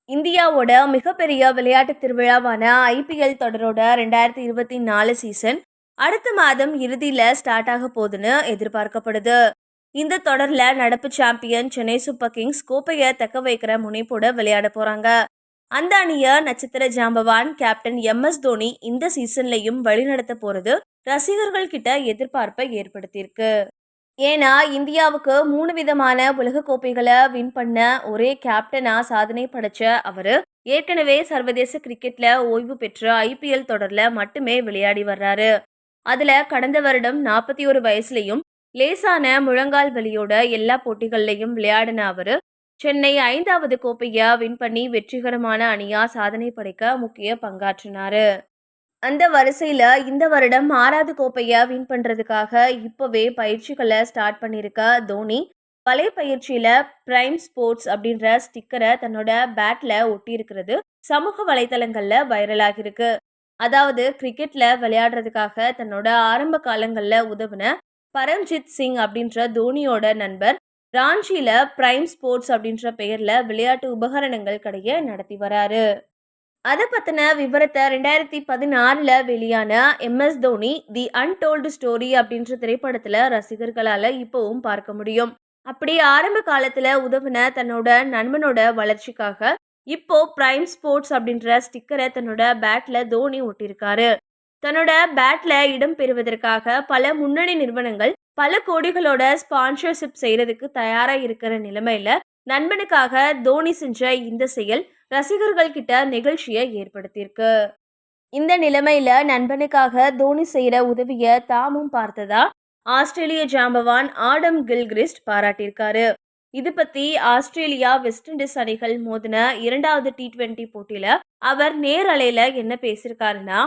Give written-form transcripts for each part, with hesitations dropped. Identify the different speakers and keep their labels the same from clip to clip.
Speaker 1: இந்தியாவோட மிகப்பெரிய விளையாட்டு திருவிழாவான ஐபிஎல் தொடரோட 2024 சீசன் அடுத்த மாதம் இறுதியில ஸ்டார்ட் ஆக போகுதுன்னு எதிர்பார்க்கப்படுது. இந்த தொடர்ல நடப்பு சாம்பியன் சென்னை சூப்பர் கிங்ஸ் கோப்பையை தக்க வைக்கிற முனைப்போட விளையாட போறாங்க. அந்த அணிய நட்சத்திர ஜாம்பவான் கேப்டன் MS தோனி இந்த சீசன்லயும் வழிநடத்த போறது ரசிகர்கள் கிட்ட எதிர்பார்ப்பை ஏற்படுத்தியிருக்கு. ஏன்னா இந்தியாவுக்கு 3 விதமான உலக கோப்பைகளை வின் பண்ண ஒரே கேப்டனா சாதனை படைச்ச அவரு ஏற்கனவே சர்வதேச கிரிக்கெட்ல ஓய்வு பெற்ற ஐபிஎல் தொடர்ல மட்டுமே விளையாடி வர்றாரு. அதுல கடந்த வருடம் 41 வயசுலயும் லேசான முழங்கால் வலியோட எல்லா போட்டிகள்லையும் விளையாடின அவரு சென்னை 5வது கோப்பையை வின் பண்ணி வெற்றிகரமான அணியா சாதனை படைக்க முக்கிய பங்காற்றினாரு. அந்த வரிசையில இந்த வருடம் 6வது கோப்பையை வின் பண்றதுக்காக இப்பவே பயிற்சிகளை ஸ்டார்ட் பண்ணியிருக்க தோனி வலை பயிற்சியில பிரைம் ஸ்போர்ட்ஸ் அப்படின்ற ஸ்டிக்கரை தன்னோட பேட்ல ஒட்டி இருக்கிறது சமூக வலைதளங்கள்ல வைரலாகி இருக்கு. அதாவது கிரிக்கெட்ல விளையாடுறதுக்காக தன்னோட ஆரம்ப காலங்கள்ல உதவுன பரம்ஜித் சிங் அப்படின்ற தோனியோட நண்பர் ராஞ்சியில பிரைம் ஸ்போர்ட்ஸ் அப்படின்ற பெயர்ல விளையாட்டு உபகரணங்கள் கடையை நடத்தி வராரு. அதை பத்தின விவரத்தை 2016ல் வெளியான MS தோனி தி அன்டோல்டு ஸ்டோரி அப்படின்ற திரைப்படத்துல ரசிகர்களால இப்பவும் பார்க்க முடியும். அப்படி ஆரம்ப காலத்துல உதவுன தன்னோட நண்பனோட வளர்ச்சிக்காக இப்போ பிரைம் ஸ்போர்ட்ஸ் அப்படின்ற ஸ்டிக்கரை தன்னோட பேட்ல தோனி ஒட்டியிருக்காரு. தன்னோட பேட்ல இடம் பெறுவதற்காக பல முன்னணி நிறுவனங்கள் பல கோடிகளோட ஸ்பான்சர்ஷிப் செய்யறதுக்கு தயாரா இருக்கிற நிலைமையில நண்பனுக்காக தோனி செஞ்ச இந்த செயல் ரசிகர்கள் கிட்ட நிகழ்ச்சியை ஏற்படுத்தியிருக்கு. இந்த நிலைமையில நண்பனுக்காக தோனி செய்யற உதவிய தாமும் பார்த்ததா ஆஸ்திரேலிய ஜாம்பவான் ஆடம் கில்கிறிஸ்ட் பாராட்டியிருக்காரு. இது பத்தி ஆஸ்திரேலியா வெஸ்ட் இண்டீஸ் அணிகள் மோதின 2வது T20 போட்டியில அவர் நேரலையில என்ன பேசியிருக்காருன்னா,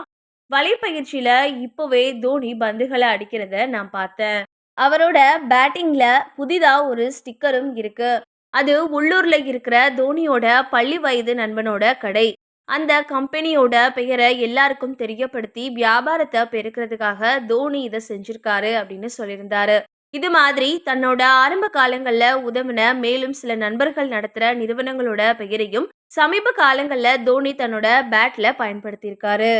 Speaker 1: வலைப்பயிற்சியில இப்போவே தோனி பந்துகளை அடிக்கிறத நான் பார்த்தேன். அவரோட பேட்டிங்ல புதிதா ஒரு ஸ்டிக்கரும் இருக்கு. அது உள்ளூர்ல இருக்கிற தோனியோட பள்ளி வயது நண்பனோட கடை. அந்த கம்பெனியோட பெயரை எல்லாருக்கும் தெரியப்படுத்தி வியாபாரத்தை பெருக்கிறதுக்காக தோனி இதை செஞ்சிருக்காரு அப்படின்னு சொல்லியிருந்தாரு. இது மாதிரி தன்னோட ஆரம்ப காலங்கள்ல உதவின மேலும் சில நண்பர்கள் நடத்துற நிறுவனங்களோட பெயரையும் சமீப காலங்கள்ல தோனி தன்னோட பேட்ல பயன்படுத்தியிருக்காரு.